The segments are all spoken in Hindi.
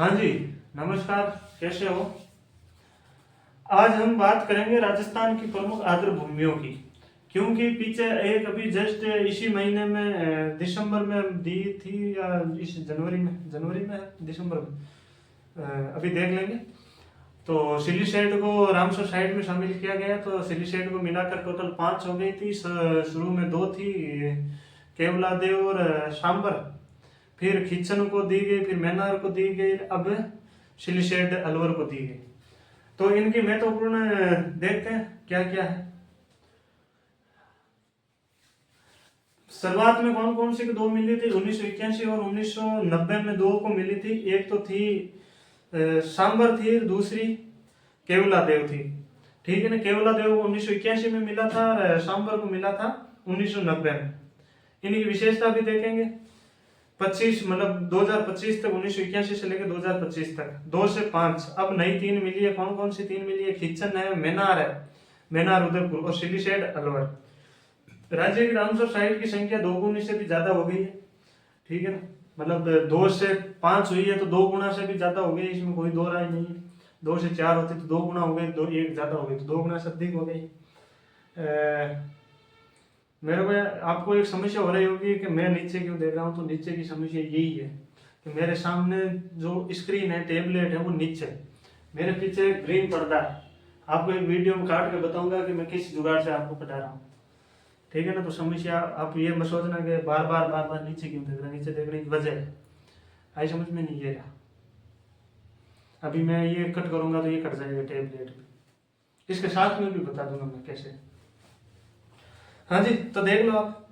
हाँ जी, नमस्कार। कैसे हो? आज हम बात करेंगे राजस्थान की प्रमुख आर्द्र भूमियों की। क्योंकि पीछे एक अभी जस्ट इसी महीने में दिसंबर में दी थी, या इस जनवरी में दिसंबर में, अभी देख लेंगे। तो सिलीशेड को रामसर साइड में शामिल किया गया। तो सिलीशेड को मिलाकर टोटल 5 हो गई थी। शुरू में 2 थी, केवलादेव और सांबर। फिर खिचन को दी गई, फिर मैनार को दी गई, अब सिलीशेड अलवर को दी गई। तो इनकी महत्वपूर्ण देखते हैं क्या क्या है। शुरुआत में कौन कौन सी दो मिली थी? 1981 और 1990 में दो को मिली थी। एक तो थी सांबर थी, दूसरी केवला देव थी। ठीक है ना। केवला देव को 1981 में मिला था और सांबर को मिला था 1990 में। इनकी विशेषता भी देखेंगे। 25 मतलब 2025 तक, 1981 से लेकर 2025 तक 2 से 5 अब नई 3 मिली है। कौन कौन सी 3 मिली है? खिचन है, मैनार है, मैनार उदयपुर, और सिलीशेड अलवर। राज्य की रामसर साइट की संख्या 2 गुनी से भी ज्यादा हो गई है। ठीक है ना। मतलब 2 से 5 हुई है तो 2 गुना से भी ज्यादा हो गई, इसमें कोई दो राय नहीं है। 2 से 4 होती तो 2 गुना हो गई, 2 1 ज्यादा हो गई तो 2 गुना से अधिक हो गई। मेरे को आपको एक समस्या हो रही होगी कि मैं नीचे क्यों देख रहा हूँ। तो नीचे की समस्या यही है कि मेरे सामने जो स्क्रीन है, टेबलेट है, वो नीचे है। मेरे पीछे ग्रीन पर्दा है। आपको एक वीडियो में काट के बताऊंगा कि मैं किस जुगाड़ से आपको पढ़ा रहा हूँ। ठीक है ना। तो समस्या आप ये मत सोचना कि बार बार नीचे क्यों देख रहा है। नीचे देखने की वजह है, आई समझ में नहीं ये रहा। अभी मैं ये कट करूंगा तो ये कट जाएगा टेबलेट में। इसके साथ में भी बता दूंगा मैं कैसे। हाँ जी, तो देख लो आप।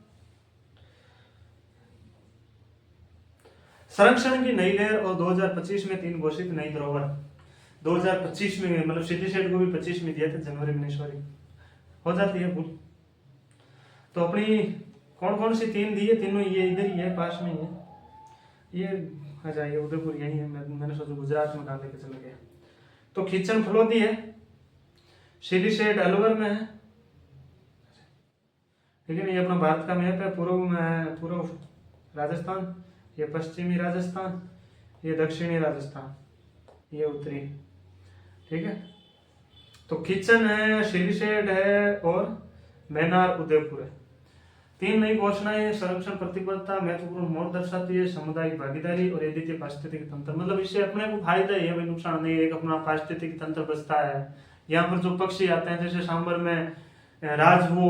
संरक्षण की नई लहर और 2025 में 3 घोषित नई धरोहर। 2025 में मतलब सिटीसेट को भी 25 में दिया था, जनवरी में नहीं, सॉरी, हो जाती है भूल। तो अपनी कौन कौन सी 3 दी है? तीनों ये इधर ही है, पास में ही है। ये आ जाइए, उदयपुर यही है। मैंने सोचा गुजरात में कहाँ लेके चला गया। तो खिचन फलोदी है, सिलीशेड अलवर में है। ठीक है ना। ये अपना भारत का मैप है। पूर्व में है पूर्व राजस्थान, ये पश्चिमी राजस्थान, ये दक्षिणी राजस्थान, ये उत्तरी। ठीक है। तो खिचन है, सिलीशेड है और मैनार उदयपुर है। 3 नई घोषणाएं संरक्षण प्रतिबद्धता, महत्वपूर्ण मोड़ दर्शाती है, सामुदायिक भागीदारी और एद्वितीय पारिस्थितिक तंत्र। मतलब इससे अपने को फायदा ही है भाई, नुकसान नहीं है। एक अपना पारिस्थितिक तंत्र बचता है। यहाँ पर जो पक्षी आते हैं, जैसे सांबर में वो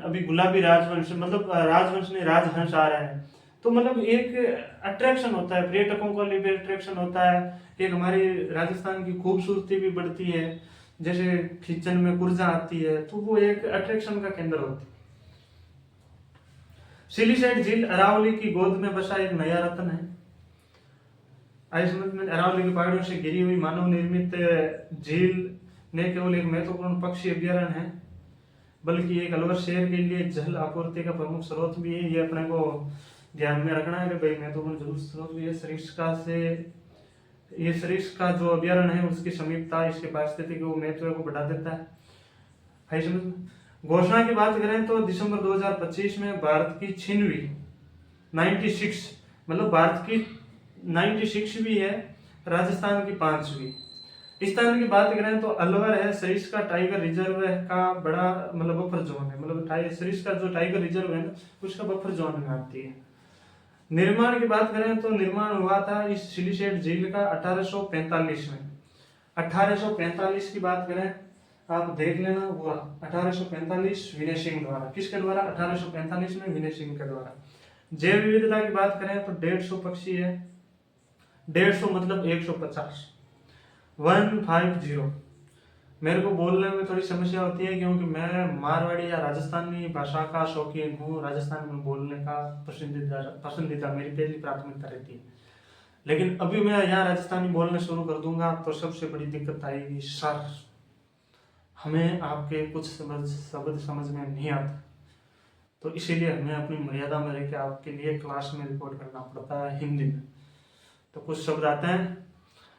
अभी गुलाबी राजवंश, मतलब राजवंश नहीं, राजहंस आ रहे हैं। तो मतलब एक अट्रैक्शन होता है, पर्यटकों को लिए भी अट्रैक्शन होता है। एक हमारी राजस्थान की खूबसूरती भी बढ़ती है। जैसे खिचन में कुर्जा आती है तो वो एक अट्रैक्शन का केंद्र होती है। सिलीशेड झील अरावली की गोद में बसा एक नया रत्न है। आई समझ में। अरावली की पहाड़ियों से घिरी हुई मानव निर्मित झील न केवल एक महत्वपूर्ण पक्षी अभ्यारण्य है, बल्कि एक अलवर शहर के लिए जल आपूर्ति का प्रमुख स्रोत भी है। ये अपने को ध्यान में रखना है कि भाई महत्वपूर्ण जल स्रोत भी है। सरिस्का से ये सरिस्का जो अभ्यारण्य है उसकी समीपता इसके पारिस्थितिक महत्व को बढ़ा देता है। आई समझ में। घोषणा की बात करें तो दिसंबर 2025 में भारत की 6वीं 96, मतलब भारत की 96 भी है, राजस्थान की 5वीं। स्थान की बात करें तो अलवर है, सरिस्का टाइगर रिजर्व का बड़ा मतलब बफर जोन है। मतलब सरिस्का जो टाइगर रिजर्व है ना, उसका बफर जोन में आती है। निर्माण की बात करें तो निर्माण हुआ था इस सिलीशेड झील का 1845 में। 1845 की बात करें, आप देख लेना, हुआ 1845 विनय सिंह द्वारा। किसके द्वारा? 1845 में विनय सिंह के द्वारा। जैव विविधता की बात करें तो 150 पक्षी है। 150 मतलब 150, 150। मेरे को बोलने में थोड़ी समस्या होती है क्योंकि मैं मारवाड़ी या राजस्थानी भाषा का शौकीन हूँ। राजस्थानी में बोलने का पसंदीदा मेरी पहली प्राथमिकता रहती है। लेकिन अभी मैं यहाँ राजस्थानी बोलने शुरू कर दूंगा तो सबसे बड़ी दिक्कत आएगी, सर हमें आपके कुछ शब्द समझ में नहीं आता। तो इसीलिए हमें अपनी मर्यादा में रहकर आपके लिए क्लास में रिकॉर्ड करना पड़ता है हिंदी में। तो कुछ शब्द आते हैं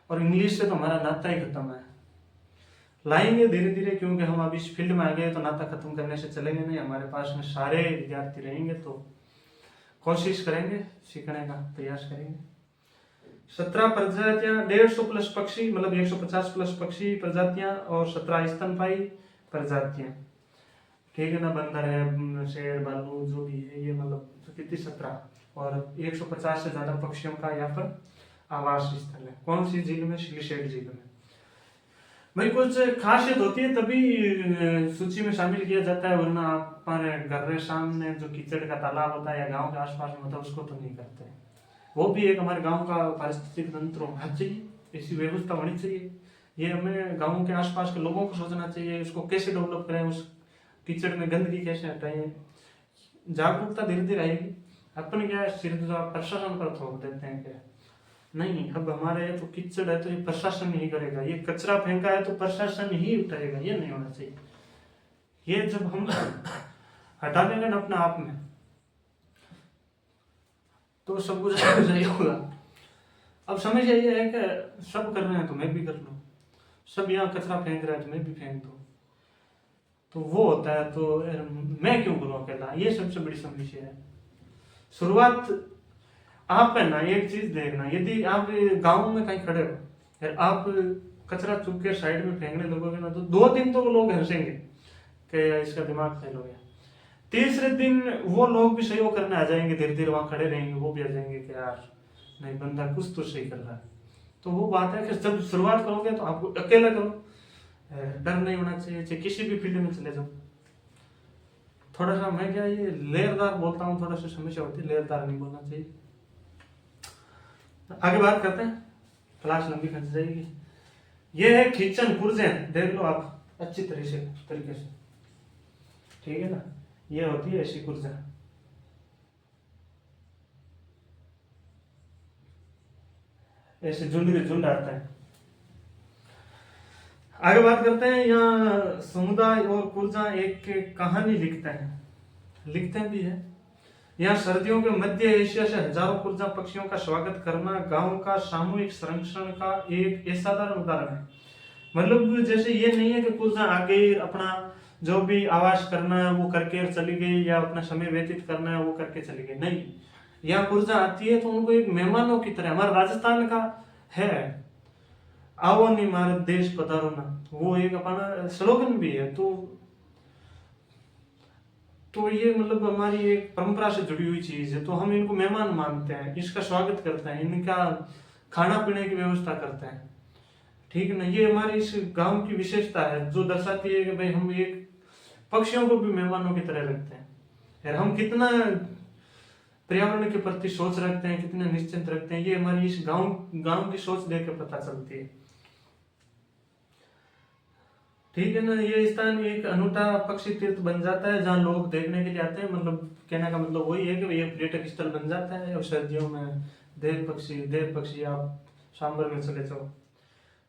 और इंग्लिश से तो हमारा नाता ही खत्म है। लाएंगे धीरे धीरे, क्योंकि हम अभी इस फील्ड में आ गए तो नाता खत्म करने से चलेंगे नहीं। हमारे पास में सारे विद्यार्थी रहेंगे तो कोशिश करेंगे, सीखने का प्रयास करेंगे। 17 प्रजातियां, 150 प्लस पक्षी, मतलब 150 प्लस पक्षी प्रजातियां और 17 स्तनपायी प्रजातियां। ठीक है ना, बंदर है, शेर, भालू, जो भी है, ये मतलब कितनी 17 और 150 से ज्यादा पक्षियों का यहाँ पर आवास स्थल है। कौन सी झील में? सिलिशेट झील में। भाई कुछ खासियत होती है तभी सूची में शामिल किया जाता है, वरना हमारे घर के सामने जो कीचड़ का तालाब होता है या गांव के आसपास में होता है उसको तो नहीं करते। वो भी एक हमारे गांव का पारिस्थितिक तंत्र होना चाहिए, ऐसी व्यवस्था होनी चाहिए। ये हमें गांव के आसपास के लोगों को सोचना चाहिए, उसको कैसे डेवलप करें, उस कीचड़ में गंदगी कैसे हटाएं। जागरूकता धीरे धीरे आएगी। अपन क्या सिर्फ प्रशासन पर थोप देते हैं क्या? नहीं, अब हमारे तो कीचड़ है तो ये प्रशासन ही करेगा, ये कचरा फेंका है तो प्रशासन ही उठाएगा, ये नहीं होना चाहिए। ये जब हम हटा देंगे ना अपने आप में तो सब कुछ सही होगा। अब समस्या ये है कि सब कर रहे हैं तो मैं भी कर लूं, सब यहाँ कचरा फेंक रहे हैं तो मैं भी फेंक दूं, तो वो होता है तो मैं क्यों करूं अकेला? ये सबसे बड़ी समस्या है। शुरुआत आप है ना, एक चीज देखना, यदि आप गांव में कहीं खड़े हो यार, आप कचरा चुप के साइड में फेंकने लगोगे ना तो 2 दिन तो लोग हंसेंगे कि इसका दिमाग फेल हो गया। तीसरे दिन वो लोग भी सहयोग करने आ जाएंगे, धीरे धीरे वहां खड़े रहेंगे, वो भी आ जाएंगे कि यार नहीं, बंदा कुछ तो सही कर रहा है। तो वो बात है कि जब शुरुआत करोगे तो आपको अकेला करो, डर नहीं होना चाहिए, चाहे किसी भी फील्ड में चले जाओ। थोड़ा सा मैं क्या ये लेरदार बोलता हूँ, थोड़ा सा समस्या होती है, लेरदार नहीं बोलना चाहिए। आगे बात करते हैं, क्लास लंबी खंच जाएगी। ये है किचन कुर्जें, देख लो आप अच्छी तरीके से, ठीक है ना। ये होती है ऐसी कुर्जा, ऐसे झुंड के झुंड आता है। आगे बात करते हैं, यहाँ समुदाय और कुर्जा एक कहानी लिखते भी है। यहाँ सर्दियों के मध्य एशिया से हजारों कुर्जा पक्षियों का स्वागत करना गांव का सामूहिक संरक्षण का एक असाधारण उदाहरण है। मतलब जैसे ये नहीं है कि कुर्जा आगे अपना जो भी आवास करना है वो करके चली गई या अपना समय व्यतीत करना है वो करके चली गई, नहीं। यहाँ कुर्जा आती है तो उनको एक मेहमानों की तरह, हमारा राजस्थान का है, आओ नहीं हमारे देश पधारो ना, वो एक अपना स्लोगन भी है। तो ये मतलब हमारी एक परंपरा से जुड़ी हुई चीज है, तो हम इनको मेहमान मानते हैं, इसका स्वागत करते हैं, इनका खाना पीने की व्यवस्था करते हैं, ठीक है ना। ये हमारी इस गांव की विशेषता है जो दर्शाती है कि भाई हम एक पक्षियों को भी मेहमानों की तरह रखते हैं। यार हम कितना पर्यावरण के प्रति सोच रखते हैं, कितने निश्चिंत रखते हैं, ये हमारी इस गांव की सोच देख कर पता चलती है, ठीक है ना। ये स्थान एक अनूठा पक्षी तीर्थ बन जाता है जहाँ लोग देखने के लिए आते हैं। मतलब कहने का मतलब वही है कि ये पर्यटक स्थल बन जाता है। और सर्दियों में देव पक्षी आप सांबर में चले जाओ।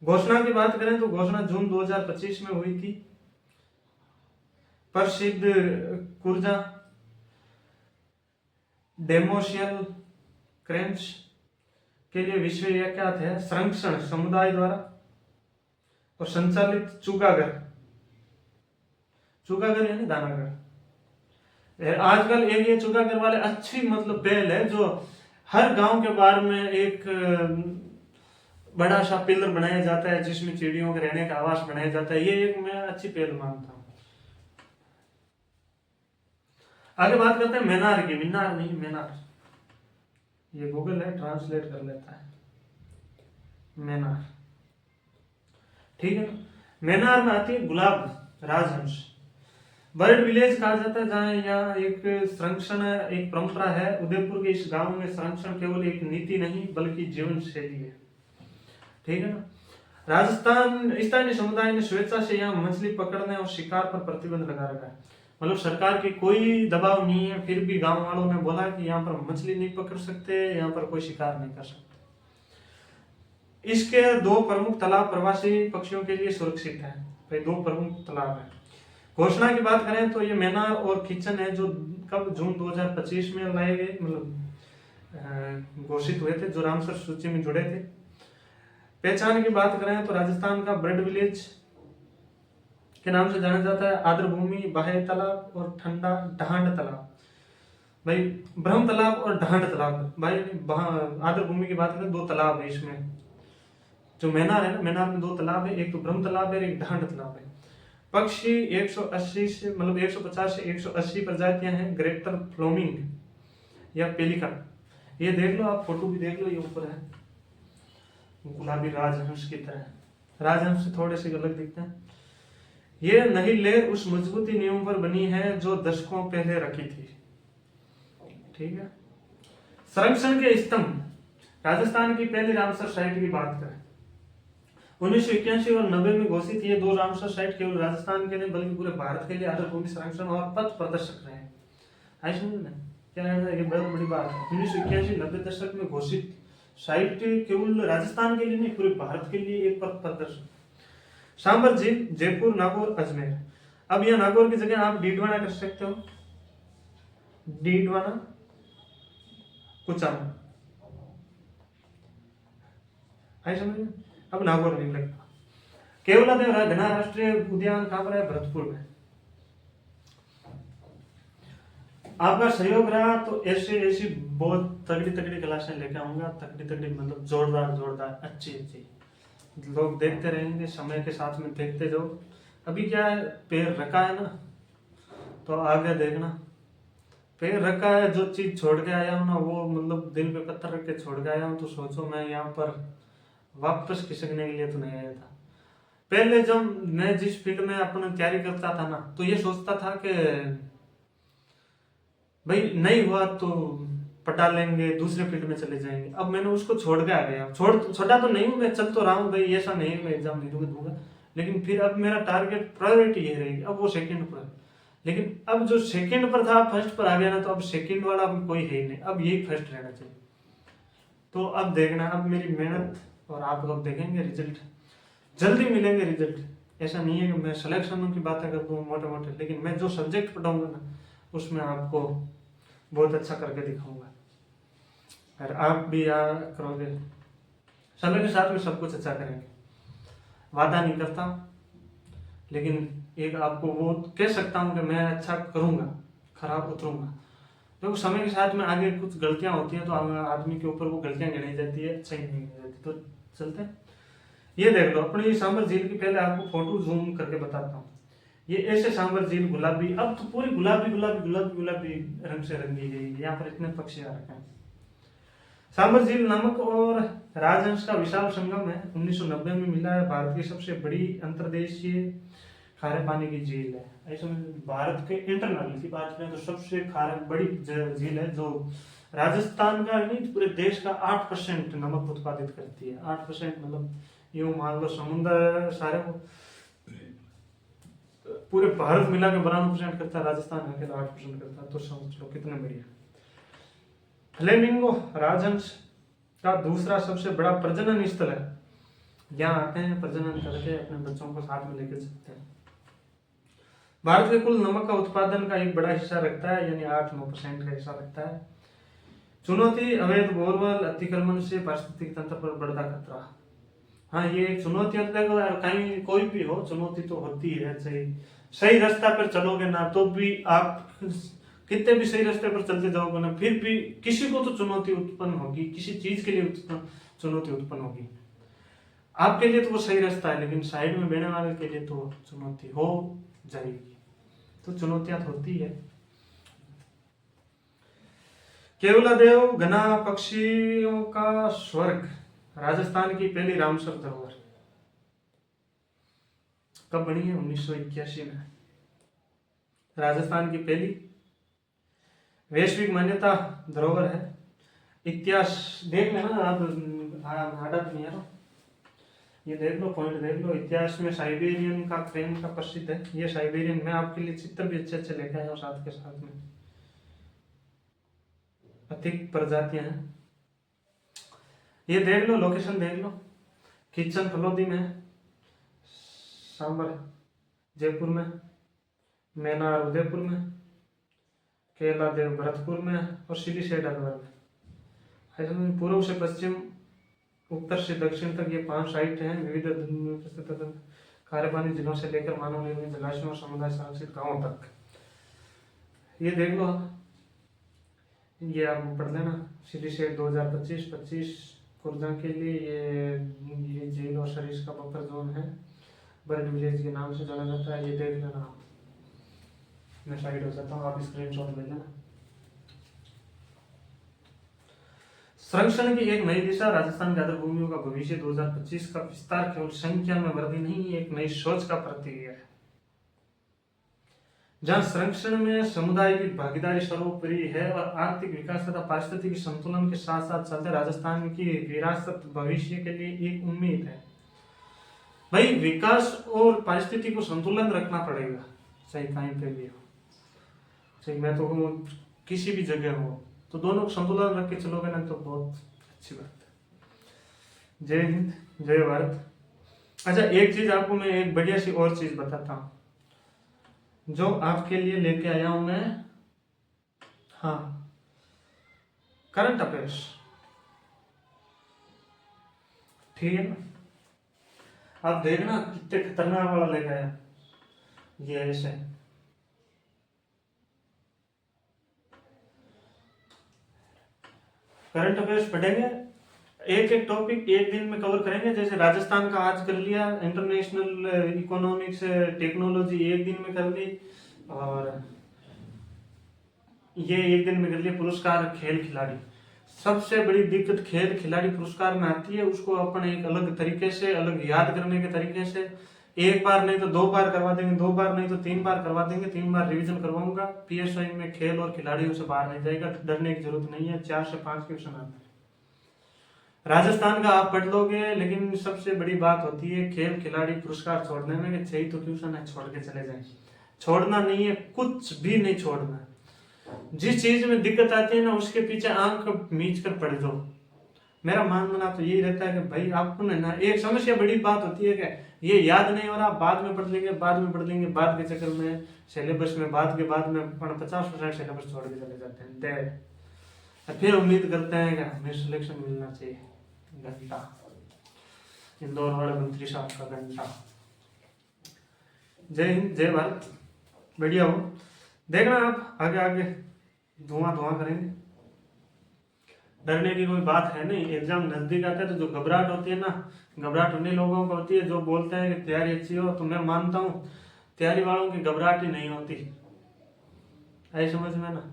घोषणा की बात करें तो घोषणा जून 2025 में हुई थी। प्रसिद्ध कुर्जा डेमोशियल क्रेंच के लिए विश्व विख्यात है। संरक्षण समुदाय द्वारा और संचालित चुगागर यानी दानागर। आजकल एक ये चुगागर वाले अच्छी मतलब पहल है जो हर गांव के बाहर में एक बड़ा सा पिलर बनाया जाता है जिसमें चिड़ियों के रहने का आवास बनाया जाता है। ये एक मैं अच्छी पहल मानता हूँ। आगे बात करते हैं मैनार की। मिनार नहीं, मैनार। ये गूगल है, ट्रांसलेट कर लेता है। मैनार, ठीक है ना। मैनार में आती है गुलाब राजहंस। बर्ड विलेज कहा जाता है जहाँ यहाँ एक संरक्षण, एक परंपरा है। उदयपुर के इस गांव में संरक्षण केवल एक नीति नहीं बल्कि जीवन शैली है, ठीक है ना। राजस्थान स्थानीय समुदाय ने स्वेच्छा से यहाँ मछली पकड़ने और शिकार पर प्रतिबंध लगा रखा है। मतलब सरकार की कोई दबाव नहीं है, फिर भी गांव वालों ने बोला कि यहाँ पर मछली नहीं पकड़ सकते, यहाँ पर कोई शिकार नहीं कर सकते। इसके 2 प्रमुख तालाब प्रवासी पक्षियों के लिए सुरक्षित है। भाई 2 प्रमुख तालाब है। घोषणा की बात करें तो ये मैनार और किचन है जो कब जून 2025 में लाए गए, मतलब घोषित हुए थे, जो रामसर सूची में जुड़े थे। पहचान की बात करें तो राजस्थान का बर्ड विलेज के नाम से जाना जाता है। आर्द्र भूमि, बाह्य तालाब और ठंडा ढांड तालाब। भाई ब्रह्म तालाब और ढांड तालाब, भाई आर्द्र भूमि की बात करें, दो तालाब है इसमें। जो मैनार है ना, मैनार में दो तालाब है, एक तो ब्रह्म तालाब है, एक ढांड तालाब है। पक्षी 180 से मतलब 150 से 180 प्रजातियां हैं। ग्रेटर फ्लोमिंग या पेलिकन, ये देख लो आप, फोटो भी देख लो, ये ऊपर है गुलाबी राजहंस की तरह। राजहंस से थोड़े से अलग दिखते हैं। ये नई लेर उस मजबूती नींव पर बनी है जो दशकों पहले रखी थी। ठीक है। संरक्षण के स्तंभ, राजस्थान की पहली रामसर साइट की बात करें, 1981 और 90 में घोषित ये दो रामसर साइट केवल राजस्थान के नहीं बल्कि पूरे भारत के लिए आर्द्र भूमि संरक्षण और पथ प्रदर्शक रहे हैं। आई समझ में क्या है, ये बहुत बड़ी बात है। 1981-90 दशक में घोषित साइट केवल राजस्थान के लिए नहीं, पूरे भारत के लिए एक पथ प्रदर्शक। सांबर झील, जयपुर, नागौर, अजमेर। अब यह नागौर की जगह आप डीडवाना कर सकते हो, डीडवाना, कुचामन। आई समझ में। अब नागौर नहीं लगता। केवलादेव घना राष्ट्रीय उद्यान कहां पर है? भरतपुर में। आपका सहयोग रहा तो ऐसी बहुत तगड़ी तगड़ी क्लासें लेके आऊंगा, तगड़ी तगड़ी मतलब जोरदार जोरदार अच्छी अच्छी। लोग देखते रहेंगे, समय के साथ में देखते जाओ। अभी क्या है, पैर रखा है ना, तो आगे देखना। पैर रखा है, जो चीज छोड़ के आया हूं ना, वो मतलब दिल पे पत्थर रख के छोड़ के आया हूं, तो सोचो मैं यहाँ पर वापस खिसकने के लिए तो नहीं आया था। पहले जब मैं जिस फील्ड में अपनी तैयारी करता था ना, तो ये सोचता था कि भाई नहीं हुआ तो पटा लेंगे, दूसरे फील्ड में चले जाएंगे। अब मैंने उसको छोड़ के आ गया, छोड़ा तो नहीं हूँ, मैं चल तो रहा हूँ भाई, ऐसा नहीं है मैं एग्जाम नहीं दूंगा, लेकिन फिर अब मेरा टारगेट प्रायोरिटी ये रहेगी, अब वो सेकंड पर है। लेकिन अब जो सेकंड पर था फर्स्ट पर आ गया ना, तो अब सेकंड वाला अब कोई है ही नहीं, अब यही फर्स्ट रहना चाहिए। तो अब देखना, अब मेरी मेहनत और आप लोग देखेंगे रिजल्ट, जल्दी मिलेंगे रिजल्ट। ऐसा नहीं है कि मैं सिलेक्शनों की बातें कर दूँ मोटे मोटे, लेकिन मैं जो सब्जेक्ट पढ़ाऊंगा ना, उसमें आपको बहुत अच्छा करके दिखाऊंगा, और आप भी यहाँ करोगे। समय के साथ में सब कुछ अच्छा करेंगे, वादा नहीं करता, लेकिन एक आपको वो कह सकता हूँ कि मैं अच्छा करूंगा, खराब उतरूंगा। देखो समय के साथ में आगे कुछ गलतियां होती हैं, तो आदमी के ऊपर वो गलतियां गिनाई जाती है, अच्छा ही नहीं गिनाई जाती। तो चलते हैं, ये देख लो अपनी सांबर झील की, पहले आपको फोटो जूम करके बताता हूँ। ये ऐसे सांबर झील गुलाबी, अब तो पूरी गुलाबी गुलाबी गुलाबी गुलाबी रंग से रंगी गई है। यहाँ पर इतने पक्षी आ रखे हैं। सांबर झील नमक और राजहंस का विशाल संगम है, 1990 में मिला है। भारत की सबसे बड़ी अंतर्देशीय खारे पानी की झील है। ऐसे में भारत के इंटरनल की बात करें तो सबसे खारे बड़ी झील है, जो राजस्थान का नहीं पूरे देश का 8% नमक उत्पादित करती है। 8% मतलब यूं मान लो समुद्र सारे को पूरे भारत मिला के 92% करता है, राजस्थान अकेला 8% करता है, तो समझ लो कितने बढ़िया। फ्लेमिंगो राजहंस का दूसरा सबसे बड़ा प्रजनन स्थल है। यहाँ आते हैं, प्रजनन करके अपने बच्चों को साथ में लेकर चलते हैं। भारत के कुल नमक का उत्पादन का एक बड़ा हिस्सा रखता है, यानी 8-9% का हिस्सा रखता है। चुनौती, अवैध बोरवेल अतिक्रमण से पारिस्थितिक तंत्र पर बढ़ता खतरा। हाँ, ये एक चुनौती होता है, कहीं कोई भी हो चुनौती तो होती है। सही रास्ता पर चलोगे ना, तो भी आप कितने भी सही रास्ते पर चलते जाओगे ना, फिर भी किसी को तो चुनौती उत्पन्न होगी, किसी चीज के लिए चुनौती उत्पन्न होगी। आपके लिए तो वो सही रास्ता है, लेकिन साइड में बैठने वाले के लिए तो चुनौती हो जाएगी। तो चुनौतियां तो होती है। केवलादेव घना पक्षियों का स्वर्ग, राजस्थान की पहली रामसर धरोहर कब बनी है? 1981 में। राजस्थान की पहली वैश्विक मान्यता धरोहर है। इतिहास देख लेना आप, आदत नहीं है ना, ये देख लो, पॉइंट देख लो। इतिहास में साइबेरियन का क्रेन का प्रसिद्ध है। ये साइबेरियन, मैं आपके लिए चित्र भी अच्छे अच्छे लेके आया हूँ साथ के साथ में। अधिक प्रजातियां हैं, ये देख लो, लोकेशन देख लो। किचन फलोदी में, सांबर जयपुर में, मैनार उदयपुर में, केवलादेव भरतपुर में, और सिलीसेड अलवर में। ऐसे में पूर्व से पश्चिम, उत्तर से दक्षिण तक ये 5 साइट हैं। विविध खारे पानी जिलों से लेकर मानव निर्मित जलाशयों और समुदाय संरक्षित गांवों तक। ये देख लो, ये आप पढ़ लेना। सिटी सेट 2025 खुर्दा के लिए ये झील और सरिस का बफर जोन है, बर्ड विलेज के नाम से जाना जाता है। ये देख लेना आप। मैं साइड हो जाता हूँ, आप स्क्रीनशॉट ले लेना। संरक्षण की एक नई दिशा, राजस्थान की आर्द्र भूमियों का भविष्य 2025 का विस्तार केवल संख्या में वृद्धि नहीं, एक नई सोच का प्रतीक है, जहां संरक्षण में समुदाय की भागीदारी सर्वोपरि है और आर्थिक विकास तथा पारिस्थितिक संतुलन के साथ साथ चलते राजस्थान की विरासत भविष्य के लिए एक उम्मीद है। भाई विकास और पारिस्थिति को संतुलन रखना पड़ेगा, चाहे कहीं पे भी हो, चाहे मैं तो किसी भी जगह हो, तो दोनों को संतुलन रख के चलोगे ना तो बहुत अच्छी बात है। जय हिंद, जय भारत। अच्छा, एक चीज आपको मैं एक बढ़िया सी और चीज बताता हूँ जो आपके लिए लेके आया हूं मैं। हाँ, करंट अफेयर्स, ठीक है ना। आप देखना कितने खतरनाक वाला लेके आया। ये ऐसे करंट अफेयर्स पढ़ेंगे, एक एक टॉपिक एक दिन में कवर करेंगे। जैसे राजस्थान का आज कर लिया, इंटरनेशनल इकोनॉमिक्स टेक्नोलॉजी एक दिन में कर ली, और ये एक दिन में कर लिया पुरस्कार खेल खिलाड़ी। सबसे बड़ी दिक्कत खेल खिलाड़ी पुरस्कार में आती है, उसको अपन एक अलग तरीके से, अलग याद करने के तरीके से, एक बार नहीं तो 2 बार करवा देंगे, 2 बार नहीं तो 3 बार करवा देंगे, 3 बार रिवीजन करवाऊंगा। पीएसआई में खेल और खिलाड़ियों से बाहर नहीं जाएगा, डरने की जरूरत नहीं है। 4 से 5 क्वेश्चन आते हैं राजस्थान का, आप पढ़ लोगे। लेकिन सबसे बड़ी बात होती है खेल खिलाड़ी पुरस्कार छोड़ने में कि 6 तो ट्यूशन है, छोड़ के चले जाए। छोड़ना नहीं है, कुछ भी नहीं छोड़ना। जिस चीज में दिक्कत आती है ना, उसके पीछे आंख मीच कर पड़ जाओ। मेरा मानना तो यही रहता है कि भाई आपको ना, एक समस्या बड़ी बात होती है कि ये याद नहीं हो रहा, बाद में पढ़ लेंगे, बाद में पढ़ लेंगे, बाद के चक्कर में सिलेबस में बाद में 50% सिलेबस छोड़ के चले जाते हैं। फिर उम्मीद करते हैं कि हमें सिलेक्शन मिलना चाहिए। घंटा इंदौर वाले मंत्री साहब का घंटा। जय हिंद, जय भारत। बढ़िया हो, देखना आप आगे आगे धुआं धुआं करेंगे। डरने की कोई बात है नहीं। एग्जाम नजदीक आता है तो जो घबराहट होती है ना, घबराहट उन्हीं लोगों को होती है जो बोलते हैं कि तैयारी अच्छी हो। तो मैं मानता हूँ तैयारी वालों की घबराहट ही नहीं होती, ऐ समझ में ना।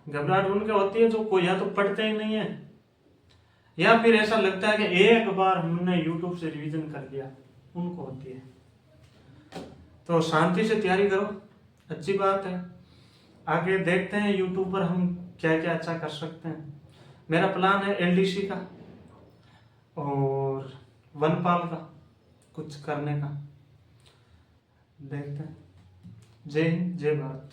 घबराहट उनके होती है जो कोई या तो पढ़ते ही नहीं है, या फिर ऐसा लगता है कि एक बार हमने यूट्यूब से रिवीजन कर लिया, उनको होती है। तो शांति से तैयारी करो, अच्छी बात है। आगे देखते हैं यूट्यूब पर हम क्या क्या अच्छा कर सकते हैं। मेरा प्लान है एलडीसी का और वनपाल का कुछ करने का, देखते हैं। जय हिंद, जय भारत।